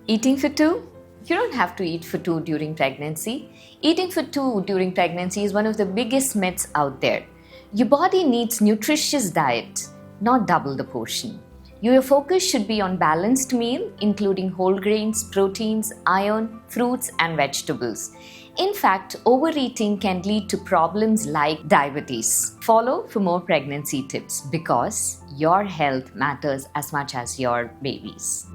Eating for two? You don't have to eat for two during pregnancy. Eating for two during pregnancy is one of the biggest myths out there. Your body needs nutritious diet, not double the portion. Your focus should be on balanced meal, including whole grains, proteins, iron, fruits, and vegetables. In fact, overeating can lead to problems like diabetes. Follow for more pregnancy tips because your health matters as much as your baby's.